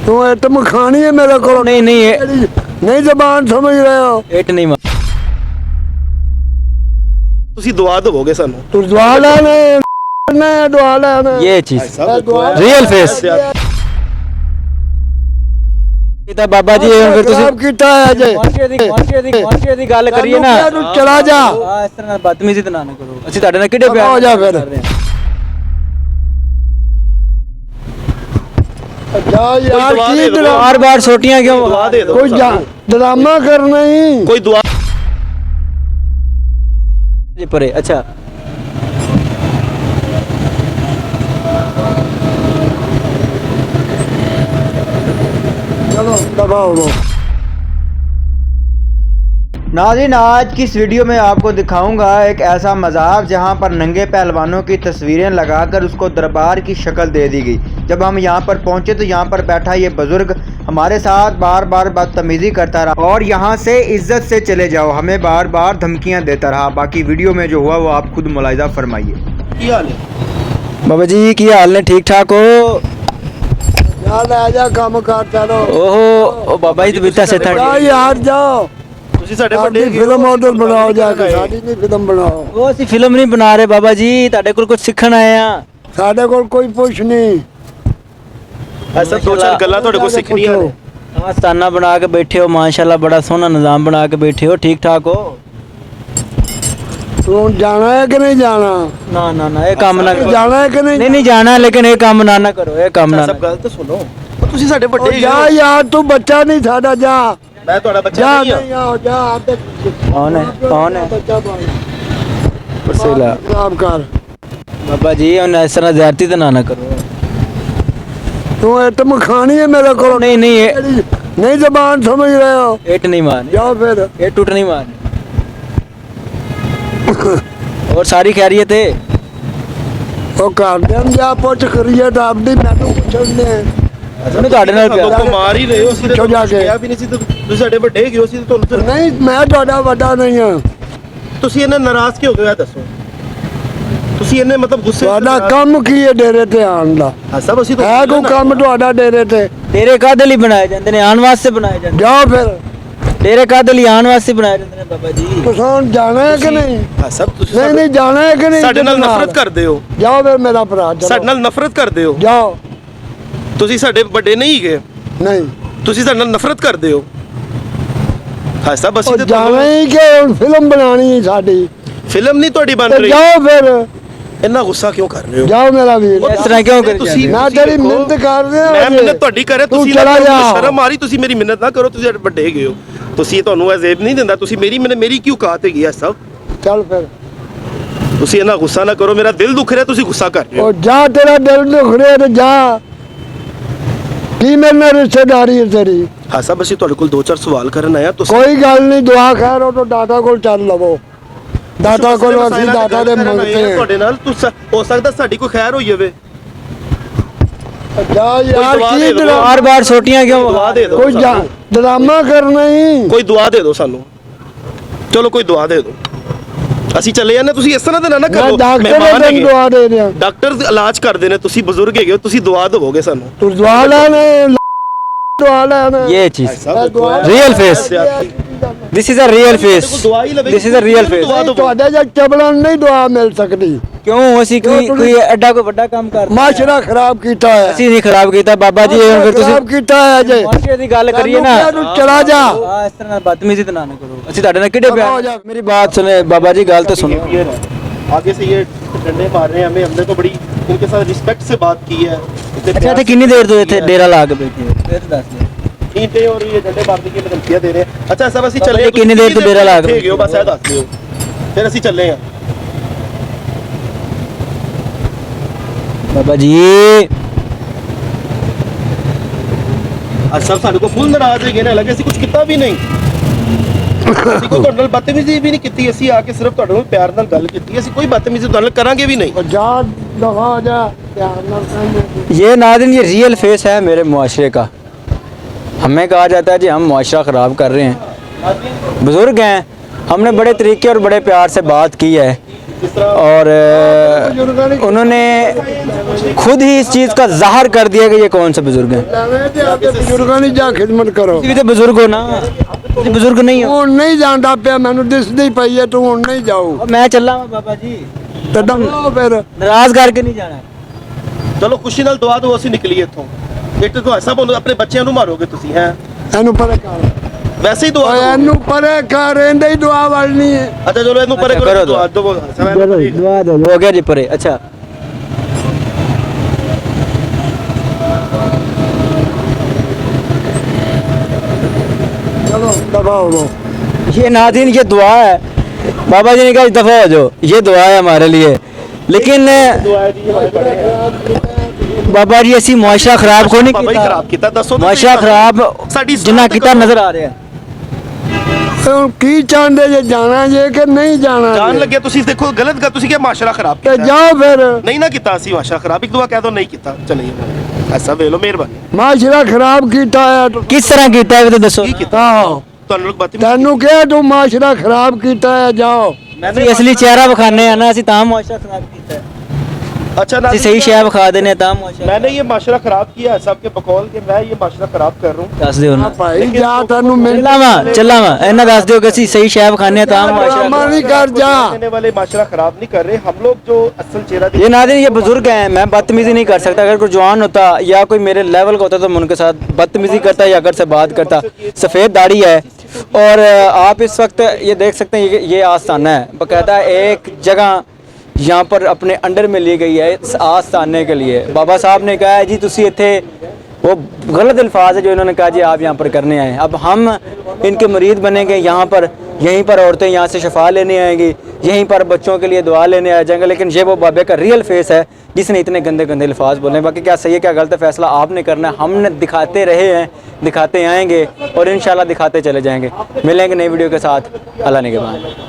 तू इटम खानी है मेरे को? नहीं नहीं नहीं जबान समझ रहे हो? इट नहीं मार ਤੁਸੀਂ ਦੁਆ ਦੇਵੋਗੇ ਸਾਨੂੰ? तू दुआ लेने दुआ लेने ये चीज रियल फेस बाबा जी फिर खराब कीता है अजय ਦੀ ਗੱਲ ਕਰੀਏ ਨਾ तू चला जा ਇਸ ਤਰ੍ਹਾਂ ਬਦਤਮੀਜ਼ੀ ਤਾਂ ਨਾ ਕਰੋ ਅਸੀਂ ਤੁਹਾਡੇ ਨਾਲ ਕਿਹੜੇ ਪਿਆਰ ਹੋ ਜਾ ਫਿਰ। जा यार दुआ की दे दो। बार बार छोटियां क्यों ਦੁਆ ਦੇ ਦਿਓ कोई ड्रामा करना ही ਕੋਈ ਦੁਆ जी परे अच्छा चलो दबाओ वो। नाज़रीन, आज की इस वीडियो में आपको दिखाऊंगा एक ऐसा मज़ार जहां पर नंगे पहलवानों की तस्वीरें लगाकर उसको दरबार की शक्ल दे दी गई। जब हम यहां पर पहुंचे तो यहां पर बैठा ये बुज़ुर्ग हमारे साथ बार बार बदतमीज़ी करता रहा और यहां से इज्जत से चले जाओ हमें बार बार धमकियां देता रहा। बाकी वीडियो में जो हुआ वो आप खुद मुलाहिज़ा फरमाइए। ਕੀ ਹਾਲ ਹੈ? बाबा जी की हाल ने ठीक ठाक हो? जा ले जा काम कर चलो। ओहो ओ बाबा जी तबीयत से जा थक यार जाओ ਤੁਸੀਂ ਸਾਡੇ ਵੱਡੇ साडी फिल्म उधर बनाओ जाके साडी नहीं फिल्म बनाओ। ਉਹ ਅਸੀਂ ਫਿਲਮ ਨਹੀਂ ਬਣਾ ਰਹੇ ਬਾਬਾ ਜੀ ਤੁਹਾਡੇ ਕੋਲ ਕੁਝ ਸਿੱਖਣ ਆਏ ਆ साडे कोल कोई पुछ नहीं। ਐਸਾ ਦੋ ਚਾਰ ਗੱਲਾਂ ਤੁਹਾਡੇ ਕੋਲ ਸਿੱਖਣੀਆਂ ਨੇ। ਆਸਤਾਨਾ ਬਣਾ ਕੇ ਬੈਠੇ ਹੋ ਮਾਸ਼ਾਅੱਲਾ ਬੜਾ ਸੋਹਣਾ ਨਿਜ਼ਾਮ ਬਣਾ ਕੇ ਬੈਠੇ ਹੋ ਠੀਕ ਠਾਕ ਹੋ तू जाना है कि नहीं जाना? ਨਾ ਨਾ ਨਾ ਇਹ ਕੰਮ ਨਾ ਕਰੋ जाना है कि नहीं? ਨਹੀਂ ਨਹੀਂ ਜਾਣਾ ਲੇਕਿਨ ਇਹ ਕੰਮ ਨਾ ਕਰੋ ਇਹ ਕੰਮ ਨਾ ਸਭ ਗੱਲ ਤਾਂ ਸੁਣੋ। ਉਹ ਤੁਸੀਂ ਸਾਡੇ ਵੱਡੇ ओ जा यार तू बच्चा नहीं साडा जा ਮੈਂ ਤੁਹਾਡਾ ਬੱਚਾ जा ਨਹੀਂ नहीं आओ जा आते कौन है बच्चा भाई परसेला खराब कर। बाबा जी उन्हें इस तरह ज्यादती तो ना करो तू इटम खानी है मेरे को? नहीं नहीं नहीं जबान समझ रहे हो? एट नहीं मारनी जाओ फिर। ये टूट नहीं मारनी और सारी खैरियत है ਉਹ ਕਰਦੇ ਨੇ ਜਾ ਪੁੱਛ ਕਰੀਏ ਤਾਂ ਆਪਦੀ ਮੈਨੂੰ ਪੁੱਛਣਦੇ ਉਹਨੂੰ ਤੁਹਾਡੇ ਨਾਲ ਪਿਆਰ ਤੁਹਾਨੂੰ ਮਾਰ ਹੀ ਰਹੇ ਹੋ ਅਸੀਂ ਚੁੱਪ ਜਾ ਕੇ। ਕਿਹਾ ਵੀ ਨਹੀਂ ਸੀ ਤੁਸੀਂ ਸਾਡੇ ਵੱਡੇ ਹੈਗੇ ਹੋ ਅਸੀਂ ਤੁਹਾਨੂੰ ਫਿਰ ਨਹੀਂ ਮੈਂ ਤੁਹਾਡਾ ਵੱਡਾ ਨਹੀਂ ਹਾਂ। ਤੁਸੀਂ ਇਹਨਾਂ ਨਾਰਾਜ਼ ਕਿਉਂ ਹੋ ਗਏ ਆ ਦੱਸੋ? ਤੁਸੀਂ ਇਹਨੇ ਮਤਲਬ ਗੁੱਸੇ ਤੁਹਾਡਾ ਕੰਮ ਕੀ ਹੈ ਡੇਰੇ ਤੇ ਆਉਣ ਦਾ? ਸਭ ਅਸੀਂ ਹੈ ਕੋਈ ਕੰਮ ਤੁਹਾਡਾ ਡੇਰੇ ਤੇ? डेरे कादे लिए बनाए जाते हैं आन वास्ते बनाए जाते ਜਾਓ ਫਿਰ। हैं डेरे कादे लिए आन वास्ते बनाए जाते हैं बाबा जी ਤੁਸੀਂ ਹੁਣ ਜਾਣਾ ਹੈ ਕਿ ਨਹੀਂ? ਸਭ ਤੁਸੀਂ ਨਹੀਂ ਨਹੀਂ ਜਾਣਾ ਹੈ ਕਿ ਨਹੀਂ? ਸਾਡੇ ਨਾਲ ਨਫ਼ਰਤ ਕਰਦੇ ਹੋ। ਜਾਓ ਫਿਰ ਮੇਰਾ ਭਰਾ ਚਲੋ। ਸਾਡੇ ਨਾਲ ਨਫ਼ਰਤ ਕਰਦੇ ਹੋ। ਜਾਓ। ਤੁਸੀਂ ਸਾਡੇ ਵੱਡੇ ਨਹੀਂ ਹੈਗੇ। ਨਹੀਂ ਤੁਸੀਂ ਸਾਡੇ ਨਾਲ ਨਫ਼ਰਤ ਕਰਦੇ ਹੋ। ਹਾਂ ਸਭ ਅਸੀਂ ਉਹ ਤੇ ਜਾਣਾ ਹੀ ਕਿ ਹੁਣ ਫਿਲਮ ਬਣਾਣੀ ਹੈ ਸਾਡੀ। ਫਿਲਮ ਨਹੀਂ ਤੁਹਾਡੀ ਬਣ ਤੇ ਰਹੀ। ਜਾਓ ਫਿਰ। ਇੰਨਾ ਗੁੱਸਾ ਕਿਉਂ ਕਰ ਰਹੇ ਹੋ? ਜਾਓ ਮੇਰਾ ਵੀਰ। इस तरह क्यों कर ਤੁਸੀਂ ਨਾ ਤੇਰੀ ਮਿਹਨਤ ਕਰਦੇ ਆ ਮੈਂ ਮਿਹਨਤ ਤੁਹਾਡੀ ਕਰੇ ਤੂੰ ਤੁਸੀਂ ਚਲਾ ਜਾ। ਸ਼ਰਮ ਆ ਰਹੀ ਤੁਸੀਂ ਮੇਰੀ ਮਿਹਨਤ ਨਾ ਕਰੋ ਤੁਸੀਂ ਸਾਡੇ ਵੱਡੇ ਹੈਗੇ ਹੋ। ਤੁਸੀਂ ਤੁਹਾਨੂੰ ਅਜ਼ੇਬ ਨਹੀਂ ਦਿੰਦਾ ਤੁਸੀਂ ਮੇਰੀ ਕੀ ਔਕਾਤ ਹੈਗੀ ਆ ਸਭ। ਚੱਲ ਫਿਰ। ਤੁਸੀਂ ਇੰਨਾ ਗੁੱਸਾ ਨਾ ਕਰੋ ਮੇਰਾ ਦਿਲ ਦੁਖ ਰਿਹਾ ਤੁਸੀਂ ਗੁੱਸਾ ਕਰ ਰਹੇ ਹੋ। ਉਹ ਜਾ ਤੇਰਾ ਦਿਲ ਦੁਖ ਰਿਹਾ ਤੇ ਜਾ। ਕੀ ਮੇਰੇ ਨਾਲ ਰਿਸ਼ਤੇਦਾਰੀ ਹੈ ਤੇਰੀ? ਹਾਂ ਸਭ ਅਸੀਂ ਤੁਹਾਡੇ ਕੋਲ ਦੋ ਚਾਰ ਸਵਾਲ ਕਰਨ ਆਇਆ ਤੁਸੀਂ ਕੋਈ ਗੱਲ ਨਹੀਂ ਦੁਆ ਖੈਰ ਉਹ ਤਾਂ ਦਾਤਾ ਕੋਲ ਚੱਲ ਲਵੋ। ਦਾਤਾ ਕੋਲ ਅਸੀਂ ਦਾਤਾ ਦੇ ਮੰਗਤੇ ਹਾਂ। ਤੁਹਾਡੇ ਨਾਲ ਹੋ ਸਕਦਾ ਸਾਡੀ ਕੋਈ ਖੈਰ ਹੋਈ ਜਾਵੇ। ਜਾ ਯਾਰ ਦੁਆ ਕੀ ਦੇ ਦਿਓ। बार बार छोटियां क्यों ਦੁਆ ਦੇ ਦਿਓ ਕੋਈ ਡਰਾਮਾ ਕਰਨਾ ਹੀ। ਕੋਈ ਦੁਆ ਦੇ ਦਿਓ ਸਾਨੂੰ। ਚਲੋ ਕੋਈ ਦੁਆ ਦੇ ਦਿਓ ਅਸੀਂ ਚੱਲੇ ਜਾਂਦੇ ਤੁਸੀਂ ਇਸ ਤਰ੍ਹਾਂ ਦੇ ਨਾ ਮੈਂ ਕਰੋ। ਡਾਕਟਰ ਮਹਿਮਾਨ ਨੂੰ ਹੈਗੇ। ਦੁਆ ਦੇ ਦਿਆਂ। ਡਾਕਟਰ ਇਲਾਜ ਕਰਦੇ ਨੇ ਤੁਸੀਂ ਬਜ਼ੁਰਗ ਹੈਗੇ ਹੋ ਤੁਸੀਂ ਦੁਆ ਦੇਵੋਗੇ ਸਾਨੂੰ। ਤੂੰ ਦੁਆ ਲੈਣੇ ਦੁਆ ਲੈਣੇ। ये चीज ਦੁਆ real face this is a real face ਦੁਆ ਹੀ ਲਵੇ this is a real face ਤੁਹਾਡੇ ਜੇ ਚਬਲਾਂ ਨਹੀਂ ਦੁਆ ਮਿਲ ਸਕਦੀ। क्यों ਅਸੀਂ कोई ਐਡਾ ਕੋਈ ਵੱਡਾ ਕੰਮ ਕਰਦੇ ਮਾਸ਼ਰਾ ਖਰਾਬ ਕੀਤਾ ਹੈ। ਅਸੀਂ ਨਹੀਂ ਖਰਾਬ ਕੀਤਾ ਬਾਬਾ ਜੀ ਹੁਣ ਫਿਰ ਤੁਸੀਂ ਖਰਾਬ ਕੀਤਾ ਹੈ ਅਜੇ। ਮਾਸ਼ਰੇ ਦੀ ਗੱਲ ਕਰੀਏ ਨਾ ਤੂੰ ਚਲਾ ਜਾ ਇਸ ਤਰ੍ਹਾਂ ਬਦਤਮੀਜ਼ੀ ਤਾਂ ਨਾ ਕਰੋ ਅਸੀਂ ਤੁਹਾਡੇ ਨਾਲ ਕਿਹੜੇ हो ਪਿਆਰ जा। मेरी बात सुने बाबा जी गल तो सुनो आगे से ये डंडे मार रहे हैं हमें हमने तो बड़ी इनके साथ रिस्पेक्ट से बात की है। अच्छा तो कितनी देर तो इतने डेरा ला के बैठे हो फिर दस दे ईंटें और ये डंडे मारने की धमकियां दे रहे हैं। अच्छा सब ਅਸੀਂ ਚੱਲੇ ये कितनी देर तो डेरा ला के ਠੀਕ ਹੋ ਬਸ ਇਹ ਦੱਸ ਦਿਓ ਫਿਰ ਅਸੀਂ ਚੱਲੇ ਆ। बाबा जी ਅੱਜ ਸਭ ਸਾਡੇ ਕੋਲ ਫੁੱਲ ਨਾਰਾਜ਼ ਹੈਗੇ ਨੇ ਲੱਗੇ ਅਸੀਂ ਕੁਝ ਕੀਤਾ ਵੀ ਨਹੀਂ। ਅਸੀਂ ਕੋਈ ਤੁਹਾਡੇ ਨਾਲ ਬਦਤਮੀਜ਼ੀ ਵੀ ਨਹੀਂ ਕੀਤੀ ਅਸੀਂ ਆ ਕੇ ਸਿਰਫ ਤੁਹਾਡੇ ਨਾਲ ਪਿਆਰ ਨਾਲ ਗੱਲ ਕੀਤੀ ਅਸੀਂ ਕੋਈ ਬਦਤਮੀਜ਼ੀ ਤੁਹਾਡੇ ਨਾਲ ਕਰਾਂਗੇ ਵੀ ਨਹੀਂ। ਉਹ ਜਾ ਦਫਾ ਹੋ ਜਾ ਪਿਆਰ ਨਾਲ ਕਹਿੰਦੇ। ये नादिन ये रियल फेस है मेरे मुआशरे का। हमें कहा जाता है जी हम मुआशरा ख़राब कर रहे हैं बुज़ुर्ग हैं हमने बड़े तरीके और बड़े प्यार से बात की है जिस तरह और उन्होंने खुद ही इस चीज़ का ज़ाहिर कर दिया कि ये कौन से बुजुर्ग हैं। ਬਜ਼ੁਰਗਾਂ ਦੀ ਜਾ ਖਿਦਮਤ ਕਰੋ ਤੁਸੀਂ ਵੀ ਤਾਂ ਬਜ਼ੁਰਗ ਹੋ ਨਾ, ਤੁਸੀਂ ਬਜ਼ੁਰਗ ਨਹੀਂ ਹੋ। ਹੁਣ ਨਹੀਂ ਜਾਂਦਾ ਪਿਆ ਮੈਨੂੰ ਦਿਸਦੀ ਪਈ ਹੈ ਤੂੰ ਹੁਣ ਨਹੀਂ ਜਾਊ ਮੈਂ ਚੱਲਾਂ ਬਾਬਾ ਜੀ, ਤੇ ਡੰਗੋ ਫਿਰ ਨਾਰਾਜ਼ ਕਰਕੇ ਨਹੀਂ ਜਾਣਾ। ਚਲੋ ਖੁਸ਼ੀ ਨਾਲ ਦੁਆ ਦਿਓ ਅਸੀਂ ਨਿਕਲੀਏ ਇੱਥੋਂ। ਇੱਕ ਤਾਂ ਐਸਾ ਬੋਲੋ ਆਪਣੇ ਬੱਚਿਆਂ ਨੂੰ ਮਾਰੋਗੇ ਤੁਸੀਂ ਹੈ, ਇਹਨੂੰ ਪਰੇ ਕਰ ਵੈਸੇ ਹੀ ਦੁਆ ਓਏ ਦਿਓ। ਇਹਨੂੰ ਪਰੇ ਕਰ ਇਹਦੇ ਹੀ ਦੁਆ ਵੜਨੀ ਹੈ ਅੱਛਾ ਚਲੋ ਇਹਨੂੰ ਪਰੇ ਅੱਛਾ, ਕਰੋ ਕਰੋ ਦੁਆ ਦਿਓ। दुआ दो हो गया जी परे। अच्छा ਚਲੋ ਦਫਾ ਹੋ ਜਾਓ ये नाज़रीन ये दुआ है, बाबा जी ने कहा दफ़ा हो जाओ, ये दुआ है हमारे लिए। लेकिन ਦੁਆ ਹੈ ਜੀ ਹਮਾਰੇ ਬੜੇ हैं। बाबा जी ऐसी मुआशरा खराब को नहीं ਬਾਬਾ ਜੀ ਖਰਾਬ ਕੀਤਾ ਦੱਸੋ ਤਾਂ मुआशरा ਸਹੀ। खराब ਸਾਡੀ जिन्ना ਸਾਥ किता ਕਰੋ। नजर आ रहा है। ਹੁਣ ਕੀ ਚਾਹੁੰਦੇ ਜੇ ਜਾਣਾ ਜੇ ਕਿ ਨਹੀਂ ਜਾਣਾ ਜਾਣ ਜੇ? ਲੱਗਿਆ ਤੁਸੀਂ ਦੇਖੋ ਗਲਤ ਗੱਲ ਤੁਸੀਂ ਕਿ ਮਾਸ਼ਰਾ ਖਰਾਬ ਤੇ ਕੀਤਾ ਜਾਓ ਫਿਰ ਨਹੀਂ ਨਾ ਕੀਤਾ ਅਸੀਂ ਮਾਸ਼ਰਾ ਖਰਾਬ ਇੱਕ ਦੁਆ ਕਹਿ ਦੋ ਨਹੀਂ ਕੀਤਾ ਚਲਿਏ ਐਸਾ ਵੇ ਲੋ ਮਿਹਰਬਾਨੀ ਮਾਸ਼ਰਾ ਖਰਾਬ ਕੀਤਾ ਹੈ किस तरह किया है तो दसो। ਕੀ ਕੀਤਾ ਆਹੋ ਤੁਹਾਨੂੰ ਲੋਕ ਬਾਤ ਤੈਨੂੰ ਕਿਹਾ ਤੂੰ ਮਾਸ਼ਰਾ ਖਰਾਬ ਕੀਤਾ ਹੈ ਜਾਓ ਅਸੀਂ ਅਸਲੀ ਚਿਹਰਾ ਵਿਖਾਣੇ ਆ ਨਾ, ਅਸੀਂ ਤਾਂ ਮੁਆਸ਼ਰਾ ਖਰਾਬ ਕੀਤਾ ਹੈ। अच्छा ਅਸੀਂ ਸਹੀ ਸ਼ੈ ਵਿਖਾ ਦੇਨੇ ਤਾਂ ਮੁਆਸ਼ਰਾ मैंने ये माशरा खराब किया है सबके बकौल के मैं ये माशरा खराब कर रहा हूँ ਦੱਸ ਦਿਓ ਨਾ। ਭਾਈ ਜਾ ਤੈਨੂੰ ਮਿਲ ਚੱਲਾਂ ਵਾ ਇਹਨਾਂ ਦੱਸ ਦਿਓ ਕਿ ਅਸੀਂ ਸਹੀ ਸ਼ੈ ਵਿਖਾਣੇ ਆ ਤਾਂ ਮੁਆਸ਼ਰਾ। ਡਰਾਮਾ ਨਹੀਂ ਕਰ ਜਾ कहने वाले माशरा खराब नहीं कर रहे हम लोग जो असल चेहरा ये नाज़रीन ये बुजुर्ग हैं, मैं बदतमीज़ी नहीं कर सकता। अगर कोई जवान होता या कोई मेरे लेवल का होता तो मैं उनके साथ बदतमीज़ी करता या अगर से बात करता। सफ़ेद दाढ़ी है और आप इस वक्त ये देख सकते हैं ये आस्थाना है बाकायदा एक जगह यहाँ पर अपने अंडर में ली गई है इस आस्थाने के लिए। बाबा साहब ने कहा है जी तुसी इत्थे, वो गलत अल्फाज है जो इन्होंने कहा जी आप यहाँ पर करने आए। अब हम इनके मुरीद बनेंगे यहाँ पर, यहीं पर औरतें यहाँ से शफा लेने आएंगी, यहीं पर बच्चों के लिए दुआ लेने आ जाएंगे। लेकिन ये वो बाबे का रियल फेस है जिसने इतने गंदे गंदे अल्फाज बोले। बाकी क्या सही है क्या गलत है फैसला आपने करना है। हमने दिखाते रहे हैं, दिखाते आएंगे और इंशाल्लाह दिखाते चले जाएंगे। मिलेंगे नई वीडियो के साथ। अल्लाह ने के बाद।